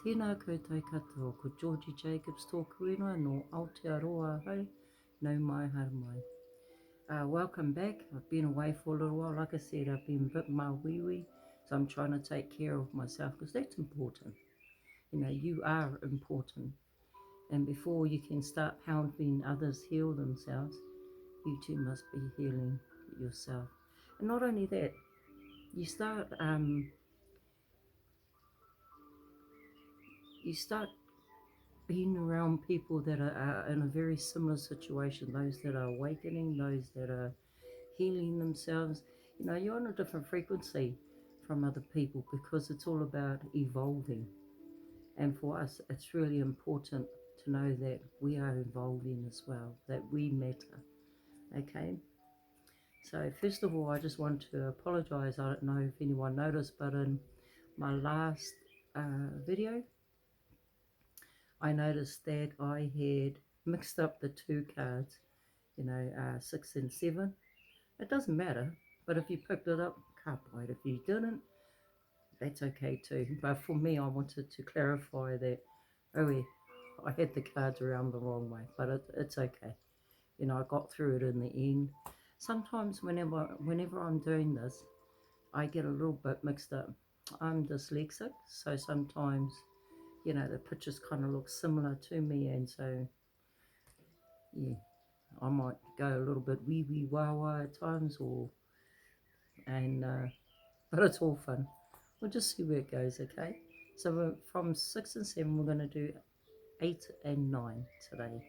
Tēnā koutou katoa, ko Georgie Jacobs tōku ingoa no Aotearoa hau, nau mai haere mai. Welcome back. I've been away for a little while. Like I said, I've been a bit mawiwi, so I'm trying to take care of myself because that's important. You know, you are important. And before you can start helping others heal themselves, you too must be healing yourself. And not only that, you start being around people that are in a very similar situation, those that are awakening, those that are healing themselves. You know, you're on a different frequency from other people because it's all about evolving. And for us, it's really important to know that we are evolving as well, that we matter. Okay? So, first of all, I just want to apologize. I don't know if anyone noticed, but in my last video, I noticed that I had mixed up the two cards, 6 and 7. It doesn't matter, but if you picked it up, can't buy it. If you didn't, that's okay too. But for me, I wanted to clarify that, oh yeah, I had the cards around the wrong way, but it's okay. You know, I got through it in the end. Sometimes whenever I'm doing this, I get a little bit mixed up. I'm dyslexic, so sometimes, the pictures kind of look similar to me, and so, yeah, I might go a little bit wee wee wah wah at times, and but it's all fun. We'll just see where it goes, okay? So from 6 and 7, we're going to do 8 and 9 today,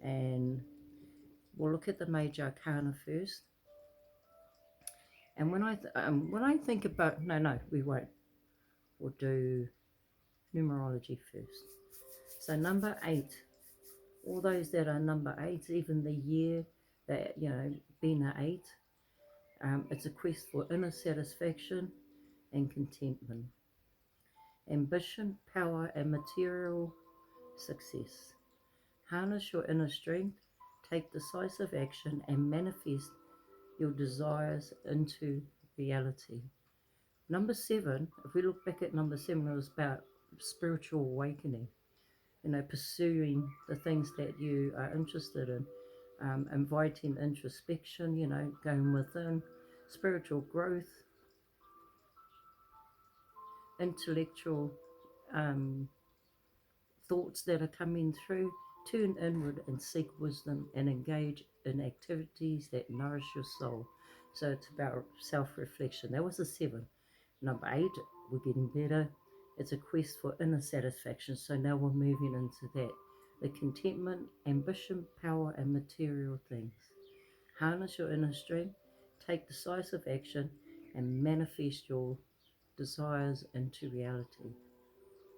and we'll look at the major arcana first. And when I think about we won't. We'll do numerology first. So number 8. All those that are number 8, even the year that being an 8, it's a quest for inner satisfaction and contentment, ambition, power, and material success. Harness your inner strength, take decisive action, and manifest your desires into reality. Number 7, if we look back at number 7, it was about spiritual awakening, pursuing the things that you are interested in, inviting introspection, going within, spiritual growth, intellectual thoughts that are coming through. Turn inward and seek wisdom and engage in activities that nourish your soul. So it's about self-reflection. That was a 7. Number 8, we're getting better. It's a quest for inner satisfaction. So now we're moving into that. The contentment, ambition, power, and material things. Harness your inner strength, take decisive action, and manifest your desires into reality.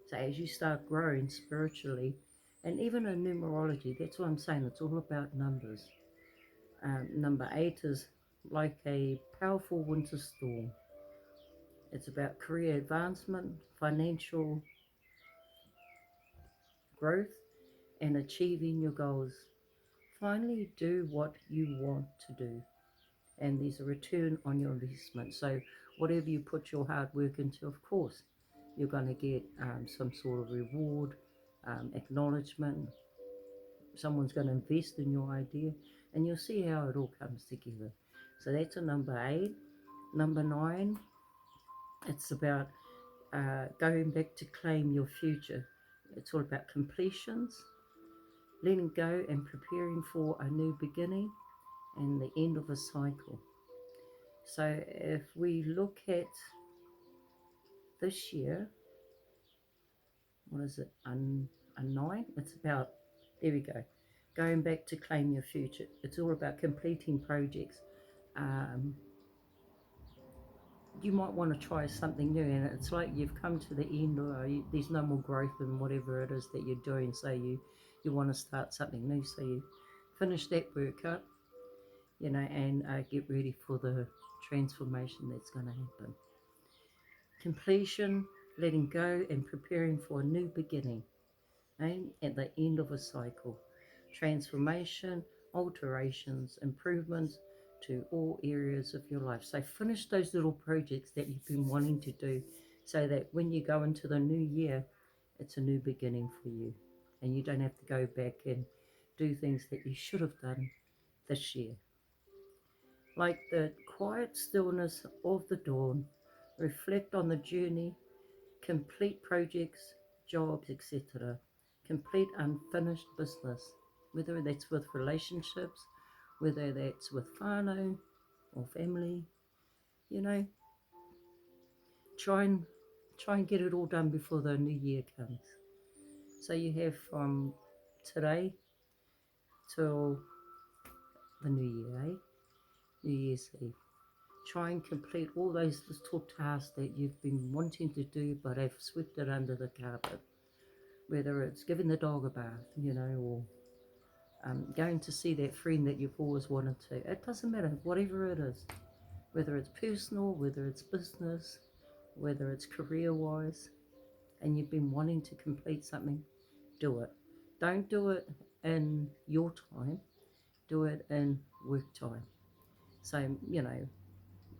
So as you start growing spiritually, and even in numerology, that's what I'm saying, it's all about numbers. Number 8 is like a powerful winter storm. It's about career advancement, financial growth, and achieving your goals. Finally, do what you want to do, and there's a return on your investment. So whatever you put your hard work into, of course, you're going to get some sort of reward, acknowledgement. Someone's going to invest in your idea, and you'll see how it all comes together. So that's a number 8. Number 9, it's about going back to claim your future. It's all about completions, letting go and preparing for a new beginning and the end of a cycle. So if we look at this year, what is it, a 9? It's about, there we go, going back to claim your future. It's all about completing projects. You might want to try something new, and it's like you've come to the end, or there's no more growth in whatever it is that you're doing, so you want to start something new, so you finish that work up, and get ready for the transformation that's going to happen. Completion, letting go, and preparing for a new beginning, at the end of a cycle. Transformation, alterations, improvements to all areas of your life. So finish those little projects that you've been wanting to do, so that when you go into the new year, It's a new beginning for you. And you don't have to go back and do things that you should have done this year. Like the quiet stillness of the dawn, reflect on the journey, complete projects, jobs, etc. Complete unfinished business, whether that's with relationships, whether that's with whānau or family, you know, try and get it all done before the new year comes. So you have from today till the new year, eh? New Year's Eve. Try and complete all those little tasks that you've been wanting to do but have swept it under the carpet. Whether it's giving the dog a bath, or going to see that friend that you've always wanted to. It doesn't matter, whatever it is. Whether it's personal, whether it's business, whether it's career-wise, and you've been wanting to complete something, do it. Don't do it in your time, do it in work time. So,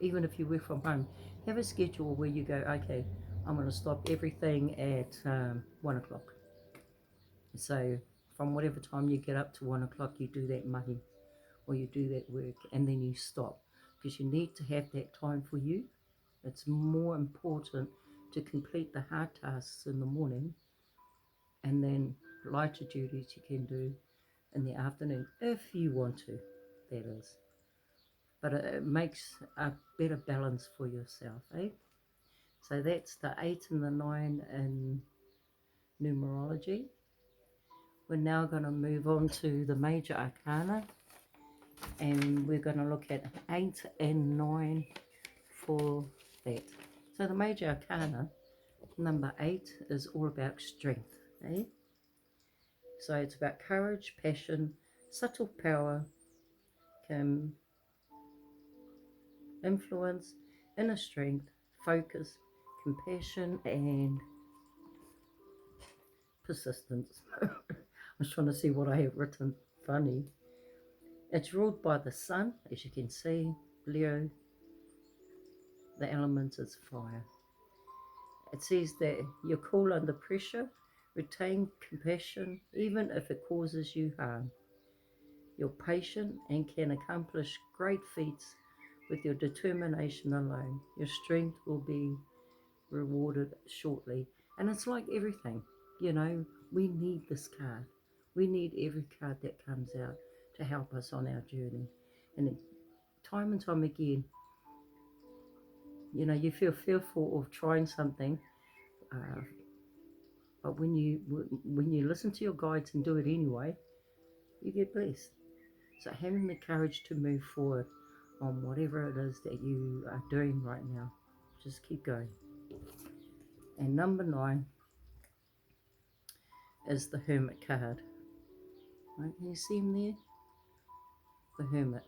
even if you work from home, have a schedule where you go, okay, I'm going to stop everything at 1 o'clock. So from whatever time you get up to 1 o'clock, you do that mahi or you do that work, and then you stop, because you need to have that time for you. It's more important to complete the hard tasks in the morning, and then lighter duties you can do in the afternoon if you want to, that is. But it makes a better balance for yourself, eh? So that's the 8 and the 9 in numerology. We're now going to move on to the major arcana, and we're going to look at 8 and 9 for that. So the major arcana, number 8, is all about strength, eh? So it's about courage, passion, subtle power, can influence, inner strength, focus, compassion, and persistence. I was trying to see what I have written. Funny. It's ruled by the sun, as you can see. Leo, the element is fire. It says that you're cool under pressure, retain compassion even if it causes you harm. You're patient and can accomplish great feats with your determination alone. Your strength will be rewarded shortly. And it's like everything, we need this card. We need every card that comes out to help us on our journey. And time and time again, you feel fearful of trying something, but when you listen to your guides and do it anyway, you get blessed. So having the courage to move forward on whatever it is that you are doing right now, just keep going. And number 9 is the Hermit card. Right, can you see him there? The Hermit.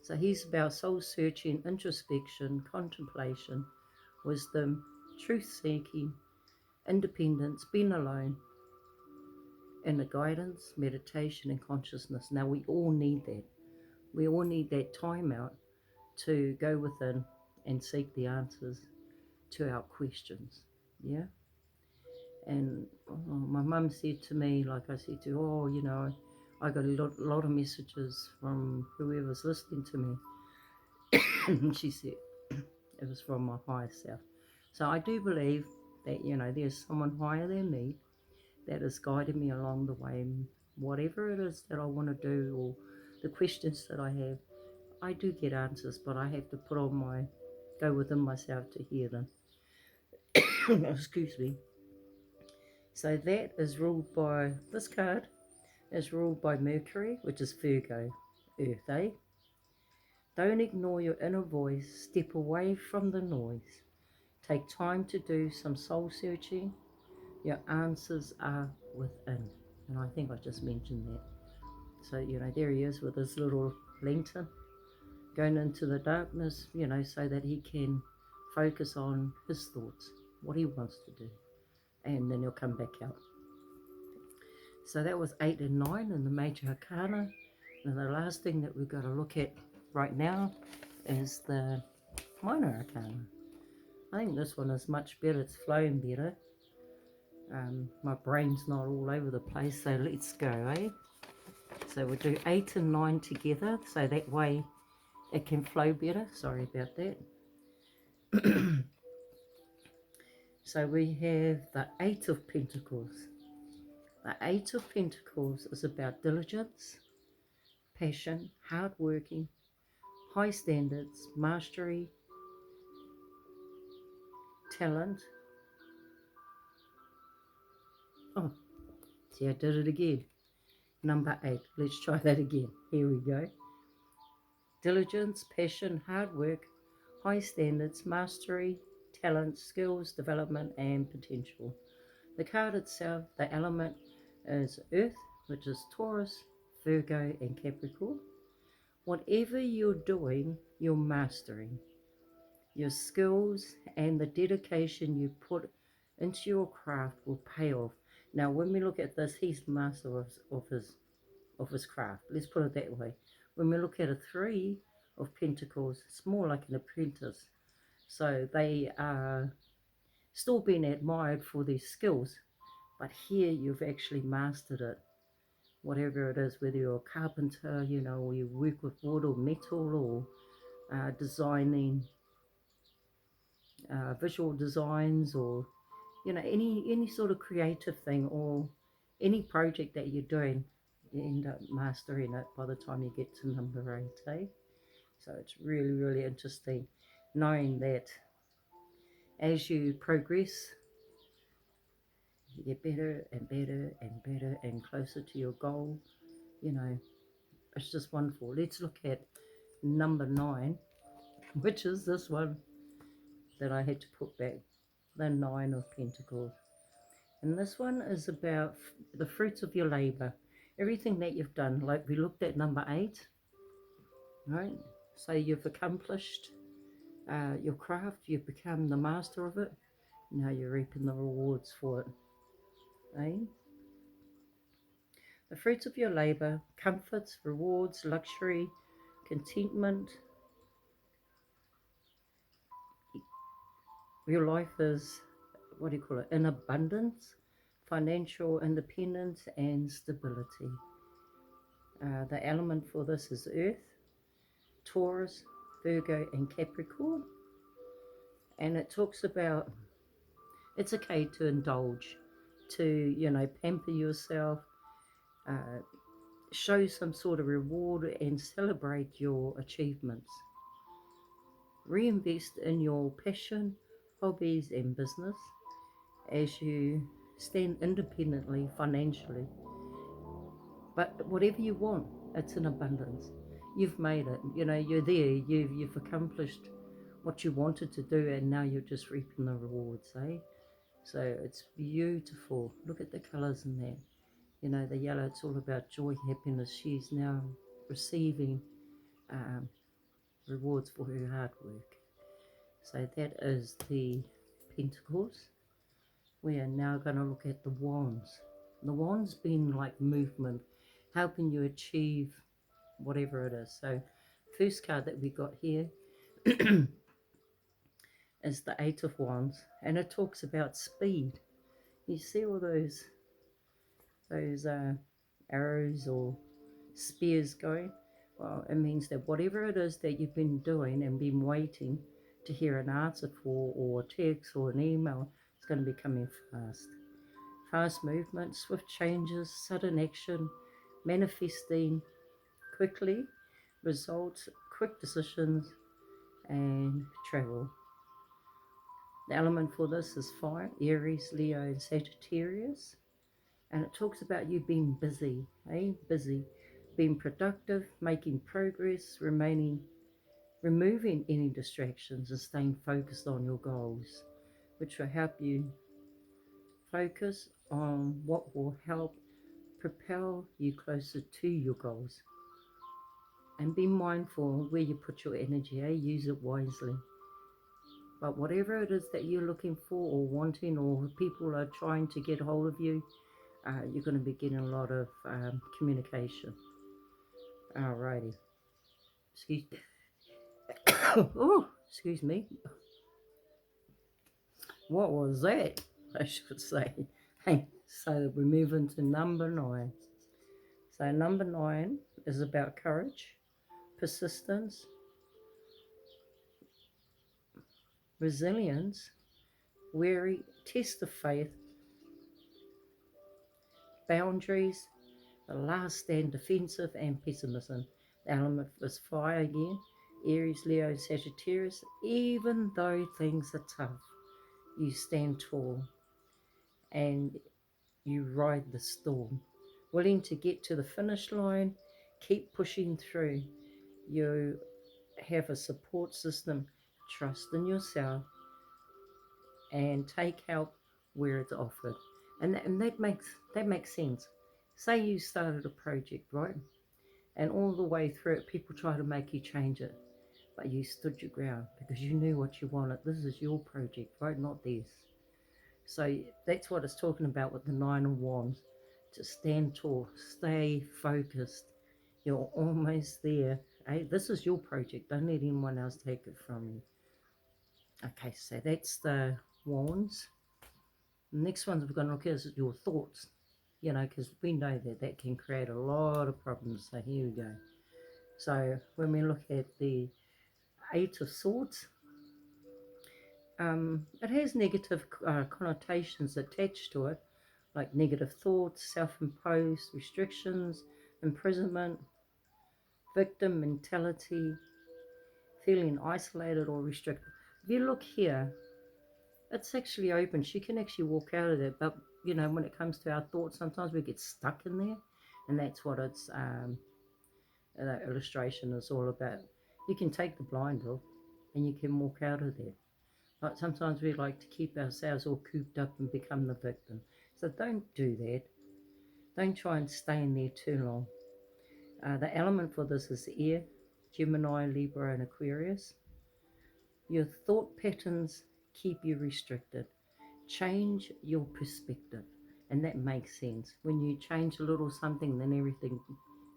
So he's about soul searching, introspection, contemplation, wisdom, truth seeking, independence, being alone, and the guidance, meditation, and consciousness. Now we all need that. We all need that time out to go within and seek the answers to our questions. Yeah. And my mum said to me, like I said to her, I got a lot of messages from whoever's listening to me. And she said it was from my higher self. So I do believe that, there's someone higher than me that has guided me along the way. And whatever it is that I want to do, or the questions that I have, I do get answers, but I have to go within myself to hear them. Excuse me. So that is ruled by, this card is ruled by Mercury, which is Virgo, Earth, eh? Don't ignore your inner voice. Step away from the noise. Take time to do some soul searching. Your answers are within. And I think I just mentioned that. So, there he is with his little lantern going into the darkness, so that he can focus on his thoughts, what he wants to do. And then he'll come back out. So that was 8 and 9 in the major arcana. And the last thing that we've got to look at right now is the minor arcana. I think this one is much better. It's flowing better. My brain's not all over the place, so let's go, eh? So we'll do 8 and 9 together, so that way it can flow better. Sorry about that. So we have the 8 of Pentacles. The 8 of Pentacles is about diligence, passion, hard working, high standards, mastery, talent. Oh, see, I did it again. Number 8. Let's try that again. Here we go. Diligence, passion, hard work, high standards, mastery, talent, skills, development, and potential. The card itself, the element is Earth, which is Taurus, Virgo, and Capricorn. Whatever you're doing, you're mastering. Your skills and the dedication you put into your craft will pay off. Now, when we look at this, he's the master of his craft. Let's put it that way. When we look at a 3 of Pentacles, it's more like an apprentice. So they are still being admired for their skills, but here you've actually mastered it. Whatever it is, whether you're a carpenter, or you work with wood or metal, or designing visual designs, or any sort of creative thing, or any project that you're doing, you end up mastering it by the time you get to number 8, eh? So it's really, really interesting knowing that as you progress, you get better and better and better and closer to your goal. It's just wonderful. Let's look at number 9, which is this one that I had to put back, the 9 of Pentacles. And this one is about the fruits of your labor, everything that you've done. Like we looked at number 8, right? So you've accomplished your craft, you've become the master of it. Now you're reaping the rewards for it, eh? The fruits of your labor, comforts, rewards, luxury, contentment. Your life is, what do you call it, in abundance, financial independence, and stability. The element for this is Earth, Taurus, Virgo, and Capricorn. And it talks about it's okay to indulge, to, pamper yourself, uh, show some sort of reward, and celebrate your achievements. Reinvest in your passion, hobbies, and business as you stand independently financially. But whatever you want, it's in abundance. You've made it. You're there. You've accomplished what you wanted to do, and now you're just reaping the rewards, eh? So it's beautiful. Look at the colours in that. The yellow, it's all about joy, happiness. She's now receiving um, rewards for her hard work. So that is the Pentacles. We are now going to look at the Wands. The Wands being like movement, helping you achieve whatever it is. So first card that we got here is the 8 of Wands, and it talks about speed. You see all those arrows or spears going? Well, it means that whatever it is that you've been doing and been waiting to hear an answer for, or a text or an email, it's going to be coming fast. Fast movement, swift changes, sudden action, manifesting quickly, results, quick decisions, and travel. The element for this is fire, Aries, Leo, and Sagittarius. And it talks about you being busy, busy, being productive, making progress, removing any distractions, and staying focused on your goals, which will help you focus on what will help propel you closer to your goals. And be mindful where you put your energy, use it wisely. But whatever it is that you're looking for or wanting, or people are trying to get hold of you, you're going to be getting a lot of communication. Alrighty. Excuse oh, excuse me. What was that? I should say. Okay, so we move into number 9. So number 9 is about courage, persistence, resilience, weary, test of faith, boundaries, the last stand, defensive, and pessimism. The element was fire again. Aries, Leo, Sagittarius. Even though things are tough, you stand tall and you ride the storm. Willing to get to the finish line, keep pushing through. You have a support system, trust in yourself, and take help where it's offered. And that makes sense. Say you started a project, right? And all the way through it, people try to make you change it. But you stood your ground because you knew what you wanted. This is your project, right? Not theirs. So that's what it's talking about with the Nine of Wands. To stand tall, stay focused. You're almost there. Hey, this is your project. Don't let anyone else take it from you. Okay, so that's the Wands. The next one we're going to look at is your thoughts. Because we know that that can create a lot of problems. So here we go. So when we look at the Eight of Swords, it has negative connotations attached to it, like negative thoughts, self-imposed restrictions, imprisonment, victim mentality, feeling isolated or restricted. If you look here, it's actually open. She can actually walk out of it, but when it comes to our thoughts, sometimes we get stuck in there, and that's what it's that illustration is all about. You can take the blind off, and you can walk out of there. But sometimes we like to keep ourselves all cooped up and become the victim. So don't do that. Don't try and stay in there too long. The element for this is air, Gemini, Libra, and Aquarius. Your thought patterns keep you restricted. Change your perspective. And that makes sense. When you change a little something, then everything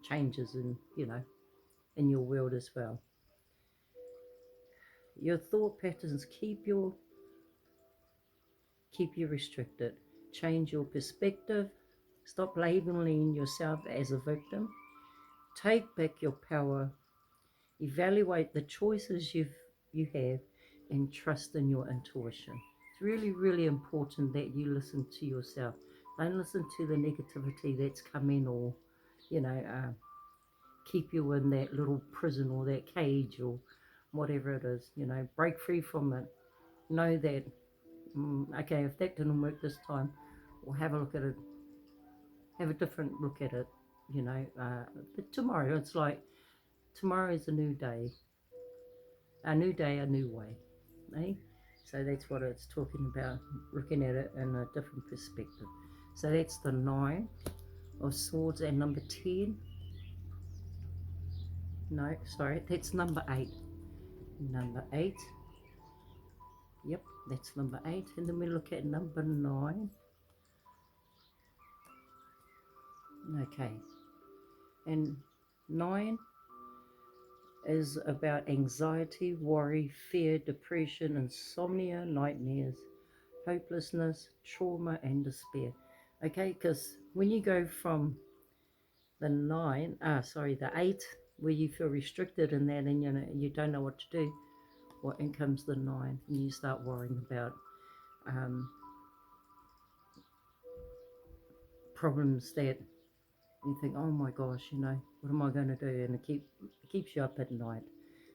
changes in your world as well. Your thought patterns keep you restricted. Change your perspective. Stop labeling yourself as a victim. Take back your power. Evaluate the choices you have and trust in your intuition. It's really, really important that you listen to yourself. Don't listen to the negativity that's coming or, you know, uh, keep you in that little prison or that cage or whatever it is. Break free from it. Know that, okay, if that didn't work this time, we'll have a look at it, have a different look at it. But tomorrow, it's like tomorrow is a new day, a new way. Eh? So that's what it's talking about, looking at it in a different perspective. So that's the Nine of Swords, and number 10. No, sorry, that's number 8. Number 8. Yep, that's number 8. And then we look at number 9. Okay. And 9 is about anxiety, worry, fear, depression, insomnia, nightmares, hopelessness, trauma, and despair. Okay, because when you go from the 8, where you feel restricted in that and you don't know what to do, well, in comes the 9, and you start worrying about um, problems that you think, oh my gosh, what am I going to do? And it keeps you up at night.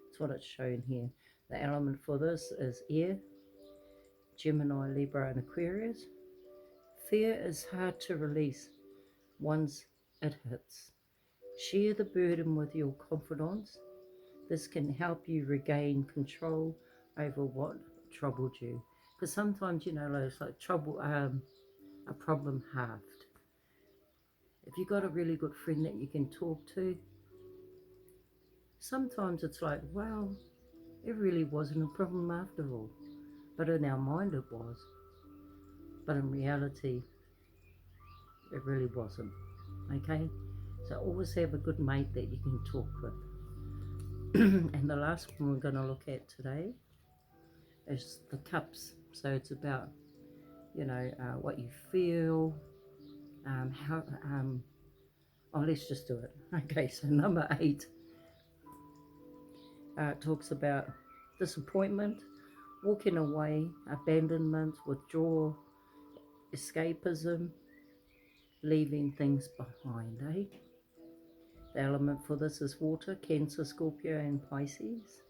That's what it's shown here. The element for this is air, Gemini, Libra, and Aquarius. Fear is hard to release once it hits. Share the burden with your confidants. This can help you regain control over what troubled you. Because sometimes, it's like trouble, a problem halved. If you've got a really good friend that you can talk to, sometimes it's like, well, it really wasn't a problem after all. But in our mind it was. But in reality, it really wasn't. Okay? So always have a good mate that you can talk with. And the last one we're going to look at today is the cups. So it's about, what you feel, how, oh, let's just do it. Okay, so number 8 talks about disappointment, walking away, abandonment, withdrawal, escapism, leaving things behind, eh? The element for this is water, Cancer, Scorpio, and Pisces.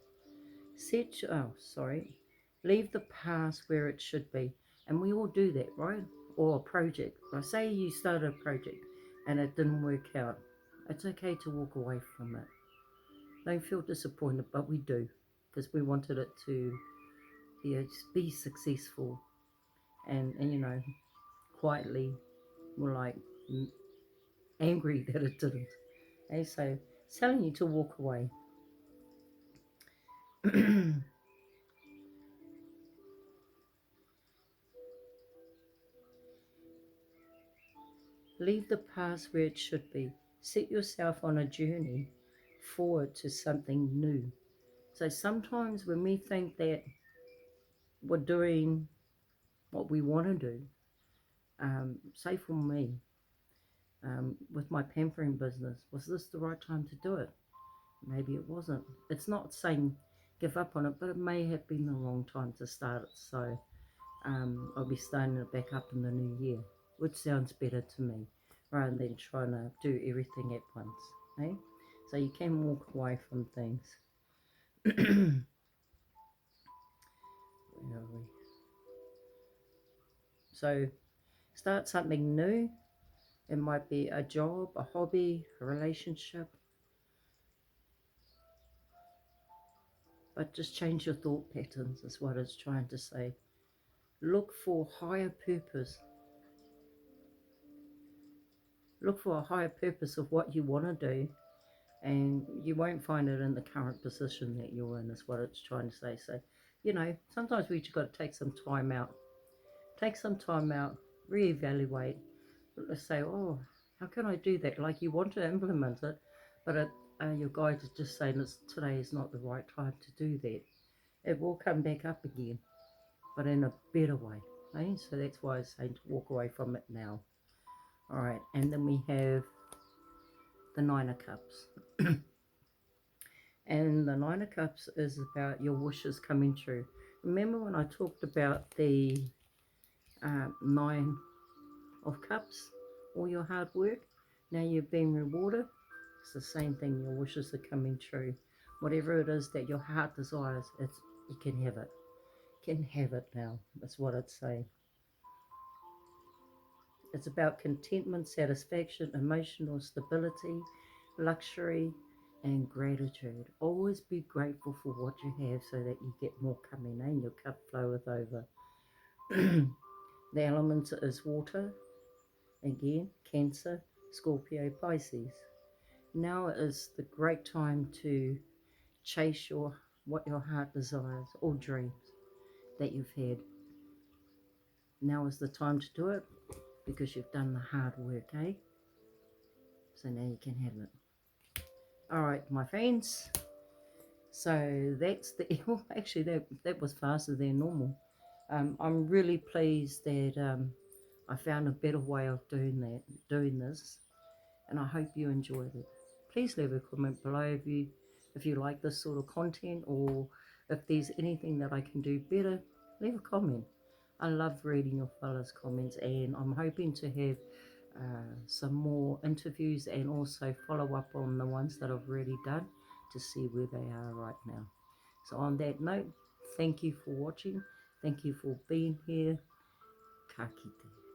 Leave the past where it should be. And we all do that, right? Or a project. Like say you started a project and it didn't work out. It's okay to walk away from it. Don't feel disappointed, but we do. Because we wanted it to be successful. And quietly, we're like angry that it didn't. Okay, so it's telling you to walk away. Leave the past where it should be. Set yourself on a journey forward to something new. So sometimes when we think that we're doing what we want to do, say for me, with my pampering business, was this the right time to do it? Maybe it wasn't. It's not saying give up on it, but it may have been the wrong time to start it. So I'll be starting it back up in the new year, which sounds better to me, rather than trying to do everything at once. Eh? So you can walk away from things. Where are we? So start something new. It might be a job, a hobby, a relationship, but just change your thought patterns, is what it's trying to say. Look for higher purpose. Look for a higher purpose of what you want to do, and you won't find it in the current position that you're in, is what it's trying to say. So, sometimes we just got to take some time out. Take some time out, reevaluate. Let's say, oh, how can I do that? Like you want to implement it, but your guide is just saying today is not the right time to do that. It will come back up again, but in a better way. Okay? So that's why I was saying to walk away from it now. All right, and then we have the Nine of Cups. And the Nine of Cups is about your wishes coming true. Remember when I talked about the Nine of Cups, all your hard work? Now you've been rewarded. It's the same thing, your wishes are coming true. Whatever it is that your heart desires, you can have it. You can have it now. That's what it's saying. It's about contentment, satisfaction, emotional stability, luxury, and gratitude. Always be grateful for what you have so that you get more coming in. Your cup floweth over. The element is water. Again, Cancer, Scorpio, Pisces. Now is the great time to chase what your heart desires or dreams that you've had. Now is the time to do it because you've done the hard work, eh? So now you can have it. All right, my friends. So that's the well, actually that was faster than normal. I'm really pleased that I found a better way of doing this, and I hope you enjoyed it. Please leave a comment below if you like this sort of content, or if there's anything that I can do better. Leave a comment. I love reading your fellas' comments, and I'm hoping to have some more interviews and also follow up on the ones that I've already done to see where they are right now. So on that note, thank you for watching. Thank you for being here. Ka kite.